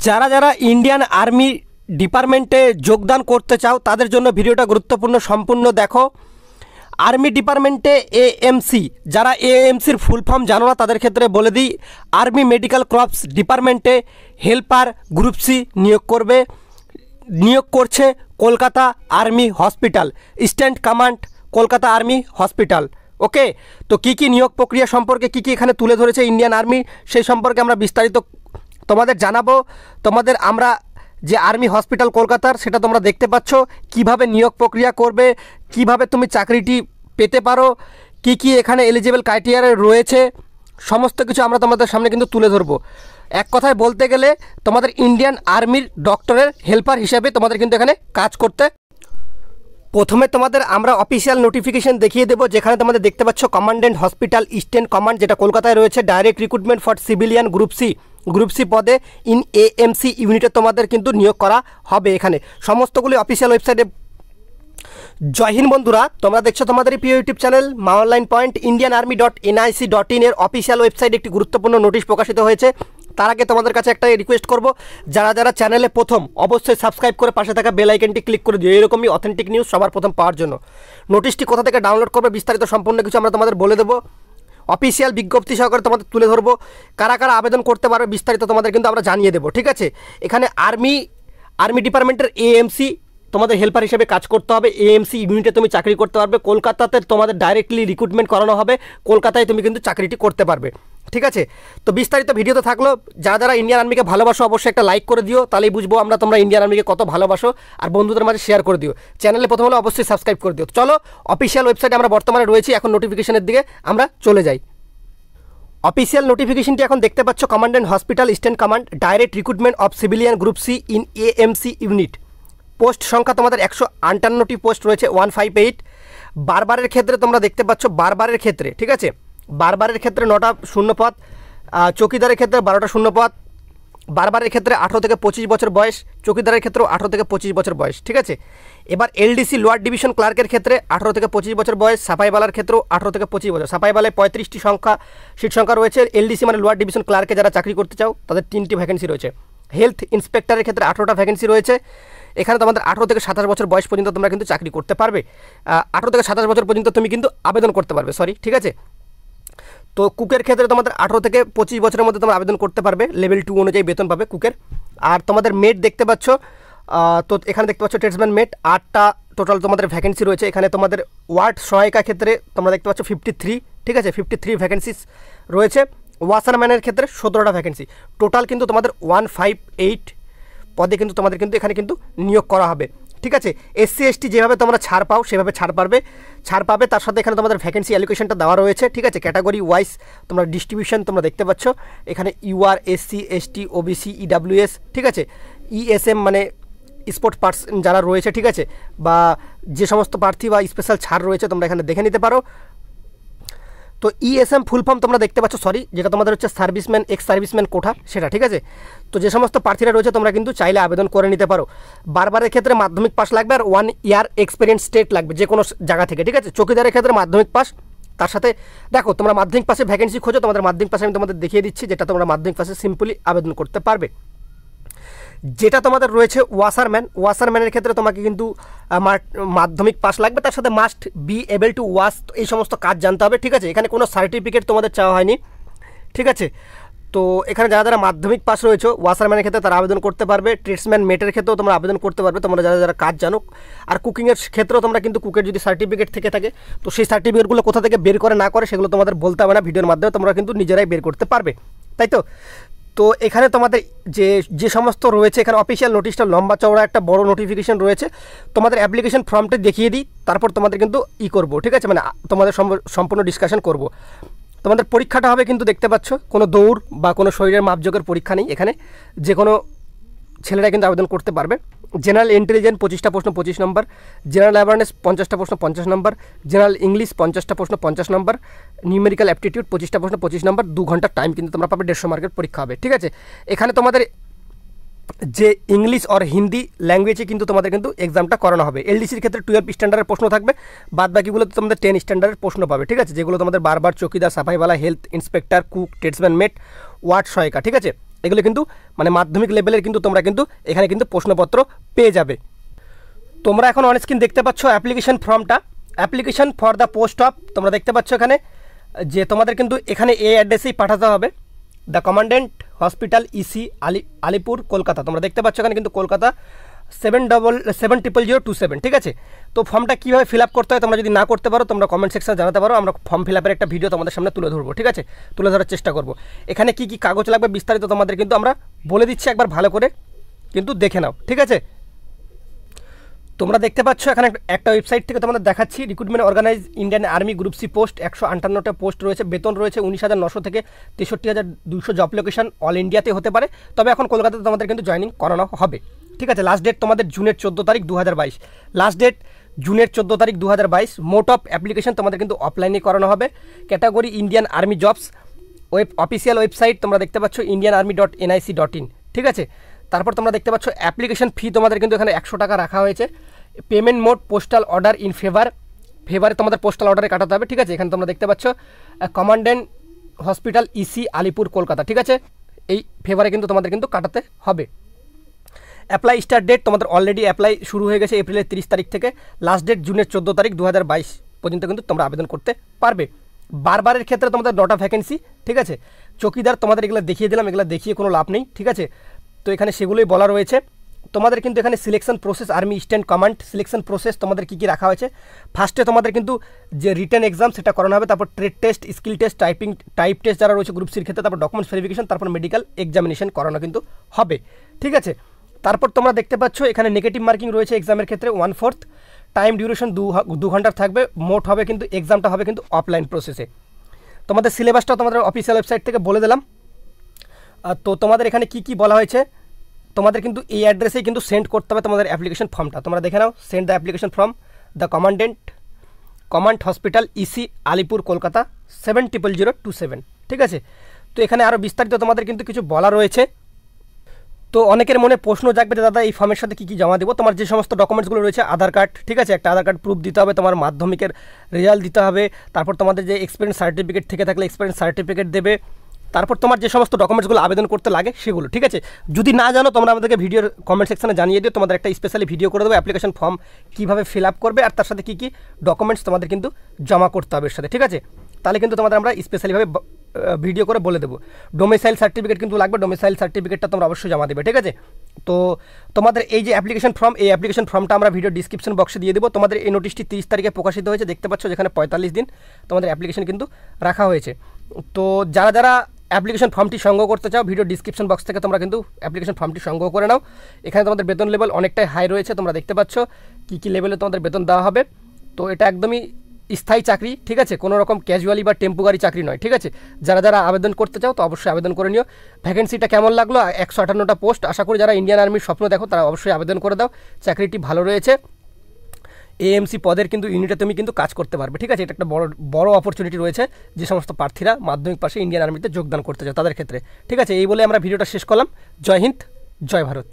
যারা যারা Indian army ডিপার্টমেন্টে যোগদান করতে চাও তাদের জন্য ভিডিওটা গুরুত্বপূর্ণ, সম্পূর্ণ দেখো। আর্মি ডিপার্টমেন্টে এএমসি, যারা এএমসির ফুল ফর্ম জানো না তাদের ক্ষেত্রে বলে দিই, আর্মি মেডিকেল ক্রপস ডিপার্টমেন্টে হেল্পার গ্রুপ সি নিয়োগ করছে Kolkata army hospital, eastern command Kolkata army hospital. Okay, তো কী কী নিয়োগ প্রক্রিয়া সম্পর্কে কী কী এখানে তুলে ধরেছে ইন্ডিয়ান আর্মি, সেই সম্পর্কে আমরা বিস্তারিত তোমাদের জানাবো। তোমাদের আমরা যে আর্মি হসপিটাল কলকাতার সেটা তোমরা দেখতে পাচ্ছ, কিভাবে নিয়োগ প্রক্রিয়া করবে, কিভাবে তুমি চাকরিটি পেতে পারো, কি কি এখানে এলিজিবল ক্রাইটেরিয়া রয়েছে, সমস্ত কিছু আমরা তোমাদের সামনে কিন্তু তুলে ধরবো। এক কথায় বলতে গেলে তোমাদের ইন্ডিয়ান আর্মির ডক্টরের হেল্পার হিসাবে তোমাদের কিন্তু এখানে কাজ করতে। প্রথমে তোমাদের আমরা অফিসিয়াল নোটিফিকেশন দেখিয়ে দেবো, যেখানে তোমাদের দেখতে পাচ্ছ কমান্ডেন্ট হসপিটাল ইস্টার্ন কমান্ড, যেটা কলকাতায় রয়েছে। Direct recruitment for civilian group C পদে ইন এএমসি ইউনিটে তোমাদের কিন্তু নিয়োগ করা হবে। এখানে সমস্তগুলি অফিসিয়াল ওয়েবসাইটে। জয় হিন্দ বন্ধুরা, তোমরা দেখছো তোমাদের প্রিয় ইউটিউব চ্যানেল মা অনলাইন পয়েন্ট। indianarmy.nic.in এর অফিসিয়াল ওয়েবসাইটে একটি গুরুত্বপূর্ণ নোটিশ প্রকাশিত হয়েছে। তার আগে তোমাদের কাছে একটা রিকোয়েস্ট করব, যারা যারা চ্যানেলে প্রথম অবশ্যই সাবস্ক্রাইব করে পাশে থাকা বেল আইকনটি ক্লিক করে দিও, এরকমই অথেন্টিক নিউজ সবার প্রথম পাওয়ার জন্য। নোটিশটি কোথা থেকে ডাউনলোড করবে বিস্তারিত সম্পূর্ণ কিছু আমরা তোমাদের বলে দেবো। অফিসিয়াল বিজ্ঞপ্তি সহকারে তোমাদের তুলে ধরবো, কারা কারা আবেদন করতে পারবে বিস্তারিত তোমাদের কিন্তু আমরা জানিয়ে দেবো। ঠিক আছে, এখানে আর্মি ডিপার্টমেন্টের এএমসি তোমাদের হেল্পার হিসেবে কাজ করতে হবে। এএমসি ইউনিটে তুমি চাকরি করতে পারবে। কলকাতাতে তোমাদের ডাইরেক্টলি রিক্রুটমেন্ট করানো হবে, কলকাতায় তুমি কিন্তু চাকরিটি করতে পারবে। ঠিক আছে, তো বিস্তারিত ভিডিওতে থাকলো। যারা যারা ইন্ডিয়ান আর্মিকে ভালোবাসো অবশ্যই একটা লাইক করে দিও, তাহলেই বুঝবো আমরা তোমরা ইন্ডিয়ান আর্মিকে কত ভালোবাসো। আর বন্ধুদের মাঝে শেয়ার করে দিও। চ্যানেলে প্রথম হলে অবশ্যই সাবস্ক্রাইব করে দিও। চলো, অফিসিয়াল ওয়েবসাইটে আমরা বর্তমানে রয়েছি, এখন নোটিফিকেশনের দিকে আমরা চলে যাই। অফিসিয়াল নোটিফিকেশনটি এখন দেখতে পাচ্ছ, commandant hospital eastern command, direct recruitment of civilian group C in AMC unit. Post সংখ্যা তোমাদের 158টি পোস্ট রয়েছে, 158। বারবারের ক্ষেত্রে তোমরা দেখতে পাচ্ছ, বারবারের ক্ষেত্রে ঠিক আছে, বারবারের ক্ষেত্রে 9টা শূন্যপদ, চৌকিদারের ক্ষেত্রে 12টা শূন্যপদ। বারবারের ক্ষেত্রে 18 থেকে 25 বছর বয়স, চৌকিদারের ক্ষেত্রেও 18 থেকে 25 বছর বয়স। ঠিক আছে, এবার এলডিসি লোয়ার ডিভিশন ক্লার্কের ক্ষেত্রে 18 থেকে 25 বছর বয়স, সাফাইবালার ক্ষেত্রেও 18 থেকে 25 বছর। সাফাইবালায় 35টি সিট সংখ্যা রয়েছে। এলডিসি মানে লোয়ার ডিভিশন ক্লার্কে যারা চাকরি করতে চাও তাদের 3টি ভ্যাকেন্সি রয়েছে। হেলথ ইন্সপেক্টরের ক্ষেত্রে 18টা ভ্যাকেন্সি রয়েছে। এখানে তোমাদের 18 থেকে 27 বছর বয়স পর্যন্ত তোমরা কিন্তু চাকরি করতে পারবে। 18 থেকে 27 বছর পর্যন্ত তুমি কিন্তু আবেদন করতে পারবে, ঠিক আছে। তো কুকের ক্ষেত্রে তোমাদের 18 থেকে 25 বছরের মধ্যে তোমরা আবেদন করতে পারবে, লেভেল 2 অনুযায়ী বেতন পাবে কুকের। আর তোমাদের মেট দেখতে পাচ্ছ, তো এখানে দেখতে পাচ্ছ ট্রেডসম্যান মেট 8টা টোটাল তোমাদের ভ্যাকেন্সি রয়েছে। এখানে তোমাদের ওয়ার্ড সহায়িকা ক্ষেত্রে তোমরা দেখতে পাচ্ছ 53, ঠিক আছে, 53 ভ্যাকেন্সিস রয়েছে। ওয়াশারম্যানের ক্ষেত্রে 17টা ভ্যাকেন্সি। টোটাল কিন্তু তোমাদের 158 পদে কিন্তু তোমাদের কিন্তু এখানে কিন্তু নিয়োগ করা হবে। ঠিক আছে, এসসি এসটি যেভাবে তোমরা ছাড় পাও সেভাবে ছাড় পাবে। তার সাথে এখানে তোমাদের ভ্যাকেন্সি অ্যালোকেশনটা দেওয়া রয়েছে। ঠিক আছে, ক্যাটাগরি ওয়াইজ তোমরা ডিস্ট্রিবিউশন তোমরা দেখতে পাচ্ছ। এখানে UR, SC, ST, OBC, EWS, ঠিক আছে, ইএসএম মানে স্পোর্টস পার্সন যারা রয়েছে, ঠিক আছে, বা যে সমস্ত প্রার্থী বা স্পেশাল ছাড় রয়েছে তোমরা এখানে দেখে নিতে পারো। তো ইএসএম ফুল ফর্ম তোমরা দেখতে পাচ্ছ, যেটা তোমাদের হচ্ছে সার্ভিসম্যান এক্স সার্ভিসম্যান কোঠা সেটা। ঠিক আছে, তো যে সমস্ত প্রার্থীরা রয়েছে তোমরা কিন্তু চাইলে আবেদন করে নিতে পারো। বারবারের ক্ষেত্রে মাধ্যমিক পাস লাগবে আর 1 ইয়ার এক্সপিরিয়েন্স স্টেট লাগবে যে কোনো জায়গা থেকে। ঠিক আছে, চৌকিদারের ক্ষেত্রে মাধ্যমিক পাস, তার সাথে দেখো তোমরা মাধ্যমিক পাশে ভ্যাকেন্সি খোঁজো, তোমাদের মাধ্যমিক পাশে আমি তোমাদের দেখিয়ে দিচ্ছি, যেটা তোমরা মাধ্যমিক পাশে সিম্পলি আবেদন করতে পারবে। যেটা তোমাদের রয়েছে ওয়াশারম্যানের ক্ষেত্রে তোমাকে কিন্তু মাধ্যমিক পাস লাগবে, তার সাথে must be able to wash, এই সমস্ত কাজ জানতে হবে। ঠিক আছে, এখানে কোনো সার্টিফিকেট তোমাদের চাওয়া হয়নি। ঠিক আছে, তো এখানে যারা যারা মাধ্যমিক পাস রয়েছে ওয়াশারম্যানের ক্ষেত্রে তারা আবেদন করতে পারবে। ট্রেডসম্যান মেটের ক্ষেত্রেও তোমরা আবেদন করতে পারবে, তোমরা যারা যারা কাজ জানো। আর কুকিংয়ের ক্ষেত্রেও তোমরা কিন্তু কুকের যদি সার্টিফিকেট থেকে থাকে তো সেই সার্টিফিকেটগুলো কোথা থেকে বের করে না করে সেগুলো তোমাদের বলতে হবে না, ভিডিওর মাধ্যমে তোমরা কিন্তু নিজেরাই বের করতে পারবে, তাই তো। তো এখানে তোমাদের যে সমস্ত রয়েছে, এখানে অফিসিয়াল নোটিশটা লম্বা চওড়া একটা বড় নোটিফিকেশন রয়েছে। তোমাদের অ্যাপ্লিকেশন ফর্মটা দেখিয়ে দিই, তারপর তোমাদের কিন্তু করবো, ঠিক আছে, মানে তোমাদের সম্পূর্ণ ডিসকাশন করব। তোমাদের পরীক্ষাটা হবে কিন্তু দেখতে পাচ্ছ, কোনো দৌড় বা কোনো শরীরের মাপযোগের পরীক্ষা নেই। এখানে যে কোনো ছেলেরা কিন্তু আবেদন করতে পারবে। জেনারেল ইন্টেলিজেন্স 25টা প্রশ্ন 25 নম্বর, জেনারেল অ্যাওয়ারনেস 50টা প্রশ্ন 50 নম্বর, জেনারেল ইংলিশ 50টা প্রশ্ন 50 নম্বর, নিউমেরিক্যাল অ্যাপটিটিউড 25টা প্রশ্ন 25 নম্বর। 2 ঘন্টার টাইম কিন্তু তোমরা পাবে, 150 মার্কের পরীক্ষা হবে। ঠিক আছে, এখানে তোমাদের যে ইংলিশ আর হিন্দি ল্যাঙ্গুয়েজে কিন্তু তোমাদের কিন্তু এক্সামটা করানো হবে। এলডিসির ক্ষেত্রে 12 স্ট্যান্ডার্ডের প্রশ্ন থাকবে, বাদ বাকিগুলোতে তোমাদের 10 স্ট্যান্ডার্ডের প্রশ্ন পাবে। ঠিক আছে, যেগুলো তোমাদের বারবার চৌকিদার, সাফাইওয়ালা, হেলথ ইন্সপেক্টর, কুক, ট্রেডসম্যান মেট, ওয়ার্ড সহায়িকা, ঠিক আছে, এগুলো কিন্তু মানে মাধ্যমিক লেভেলের কিন্তু তোমরা কিন্তু এখানে কিন্তু প্রশ্নপত্র পেয়ে যাবে। তোমরা এখন অন স্ক্রিন দেখতে পাচ্ছ অ্যাপ্লিকেশন ফর্মটা, application for the post of, তোমরা দেখতে পাচ্ছ এখানে যে তোমাদের কিন্তু এখানে এই অ্যাড্রেসেই পাঠাতে হবে, the commandant hospital EC Alipur Kolkata. তোমরা দেখতে পাচ্ছ এখানে কিন্তু কলকাতা 70027, ঠিক আছে। তো ফর্মটা কীভাবে ফিল আপ করতে হয় তোমরা যদি না করতে পারো তোমরা কমেন্ট সেকশনে জানাতে পারো, আমরা ফর্ম ফিল আপের একটা ভিডিও তোমাদের সামনে তুলে ধরবো, ঠিক আছে, তুলে ধরার চেষ্টা করব। এখানে কি কি কাগজ লাগবে বিস্তারিত তোমাদের কিন্তু আমরা বলে দিচ্ছি, একবার ভালো করে কিন্তু দেখে নাও, ঠিক আছে। তোমরা দেখতে পাচ্ছ এখানে একটা ওয়েবসাইট থেকে তোমাদের দেখাচ্ছি, recruitment organise Indian army group C post 158টা পোস্ট রয়েছে, বেতন রয়েছে 19,900 থেকে 63,200, জব লোকেশন অল ইন্ডিয়াতে হতে পারে, তবে এখন কলকাতাতে তোমাদের কিন্তু জয়েনিং করানো হবে, ঠিক আছে। লাস্ট ডেট তোমাদের জুনের 14 তারিখ 2022, লাস্ট ডেট জুনের 14 তারিখ 2022। মোড অফ অ্যাপ্লিকেশন তোমাদের কিন্তু অফলাইনে করানো হবে। Category Indian army jobs, official website তোমরা দেখতে পাচ্ছ indianarmy.nic.in, ঠিক আছে। তারপর তোমরা দেখতে পাচ্ছ অ্যাপ্লিকেশন ফি তোমাদের কিন্তু এখানে 100 টাকা রাখা হয়েছে। Payment mode postal order in ফেভারে তোমাদের পোস্টাল অর্ডারে কাটাতে হবে, ঠিক আছে। এখানে তোমরা দেখতে পাচ্ছ commandant hospital EC Alipur Kolkata, ঠিক আছে, এই ফেভারে কিন্তু তোমাদের কিন্তু কাটাতে হবে। অ্যাপ্লাই স্টার্ট ডেট তোমাদের অলরেডি অ্যাপ্লাই শুরু হয়ে গেছে এপ্রিলের 30 তারিখ থেকে, লাস্ট ডেট জুনের 14 তারিখ 2022 পর্যন্ত কিন্তু তোমরা আবেদন করতে পারবে। বারবারের ক্ষেত্রে তোমাদের 9টা ভ্যাকেন্সি, ঠিক আছে। চৌকিদার তোমাদের এগুলো দেখিয়ে দিলাম, এগুলো দেখিয়ে কোনো লাভ নেই, ঠিক আছে। তো এখানে সেগুলোই বলা রয়েছে। তোমাদের কিন্তু এখানে selection process, army stand command selection process তোমাদের কী কী রাখা হয়েছে। ফার্স্টে তোমাদের কিন্তু যে রিটেন এক্সাম সেটা করানো হবে, তারপর trade test, skill test, type test যারা রয়েছে গ্রুপ সির ক্ষেত্রে, তারপর ডকুমেন্টস ভেরিফিকেশন, তারপর মেডিকেল এক্সামিনেশন করানো কিন্তু হবে, ঠিক আছে। তারপর তোমরা দেখতে পাচ্ছ এখানে নেগেটিভ মার্কিং রয়েছে এক্সামের ক্ষেত্রে 1/4, টাইম ডিউরেশন 2 ঘন্টার থাকবে, মোট হবে কিন্তু এক্সামটা হবে কিন্তু অফলাইন প্রসেসে। তোমাদের সিলেবাসটা তোমাদের অফিসিয়াল ওয়েবসাইট থেকে বলে দিলাম। তো তোমাদের এখানে কি কি বলা হয়েছে, তোমাদের কিন্তু এই অ্যাড্রেসেই কিন্তু সেন্ড করতে হবে তোমাদের অ্যাপ্লিকেশন ফর্মটা, তোমরা দেখে নাও। Send the application form the command hospital EC Alipur Kolkata 70027, ঠিক আছে। তো এখানে আরও বিস্তারিত তোমাদের কিন্তু কিছু বলা রয়েছে। তো অনেকের মনে প্রশ্ন জাগবে যে দাদা এই ফর্মের সাথে কী কী জমা দেবো। তোমার যে সমস্ত ডকুমেন্টসগুলো রয়েছে, আধার কার্ড, ঠিক আছে, একটা আধার কার্ড প্রুফ দিতে হবে, তোমার মাধ্যমিকের রেজাল্ট দিতে হবে, তারপর তোমাদের যে এক্সপিরিয়েন্স সার্টিফিকেট থেকে থাকলে এক্সপিরিয়েন্স সার্টিফিকেট দেবে, তারপর তোমার যে সমস্ত ডকুমেন্টসগুলো আবেদন করতে লাগে সেগুলো, ঠিক আছে। যদি না জানো তোমরা আমাদেরকে ভিডিওর কমেন্ট সেকশনে জানিয়ে দিও, তোমাদের একটা স্পেশালি ভিডিও করে দেবো অ্যাপ্লিকেশন ফর্ম কীভাবে ফিল আপ করবে আর তার সাথে কী কী ডকুমেন্টস তোমাদের কিন্তু জমা করতে হবে এর সাথে, ঠিক আছে। তাহলে কিন্তু তোমাদের আমরা স্পেশালিভাবে ভিডিও করে বলে দেবো। ডোমিসাইল সার্টিফিকেট কিন্তু লাগবে, ডোমিসাইল সার্টিফিকেটটা তোমরা অবশ্যই জমা দেবে, ঠিক আছে। তো তোমাদের এই যে অ্যাপ্লিকেশন ফর্ম, এই অ্যাপ্লিকেশন ফর্মটা আমরা ভিডিও ডিসক্রিপশন বক্সে দিয়ে দেবো। তোমাদের এই নোটিশটি 30 তারিখে প্রকাশিত হয়েছে, দেখতে পাচ্ছ যেখানে 45 দিন তোমাদের অ্যাপ্লিকেশন কিন্তু রাখা হয়েছে। তো যারা যারা অ্যাপ্লিকেশন ফর্মটি সংগ্রহ করতে চাও ভিডিও ডিসক্রিপশন বক্স থেকে তোমরা কিন্তু অ্যাপ্লিকেশন ফর্মটি সংগ্রহ করে নাও। এখানে তোমাদের বেতন লেভেল অনেকটাই হাই রয়েছে, তোমরা দেখতে পাচ্ছ কী কী লেভেলে তোমাদের বেতন দেওয়া হবে। তো এটা একদমই স্থায়ী চাকরি, ঠিক আছে, কোনো রকম ক্যাজুয়ালি বা টেম্পোরারি চাকরি নয়, ঠিক আছে। যারা যারা আবেদন করতে চাও তো অবশ্যই আবেদন করে নিও। ভ্যাকেন্সিটা কেমন লাগলো, 158টা পোস্ট, আশা করি যারা ইন্ডিয়ান আর্মির স্বপ্ন দেখো তারা অবশ্যই আবেদন করে দাও। চাকরিটি ভালো রয়েছে, এএমসি পদের কিন্তু ইউনিটে তুমি কিন্তু কাজ করতে পারবে, ঠিক আছে। এটা একটা বড় অপরচুনিটি রয়েছে যে সমস্ত প্রার্থীরা মাধ্যমিক পাশে ইন্ডিয়ান আর্মিতে যোগদান করতে চাও তাদের ক্ষেত্রে, ঠিক আছে। এই বলে আমরা ভিডিওটা শেষ করলাম। জয় হিন্দ, জয় ভারত।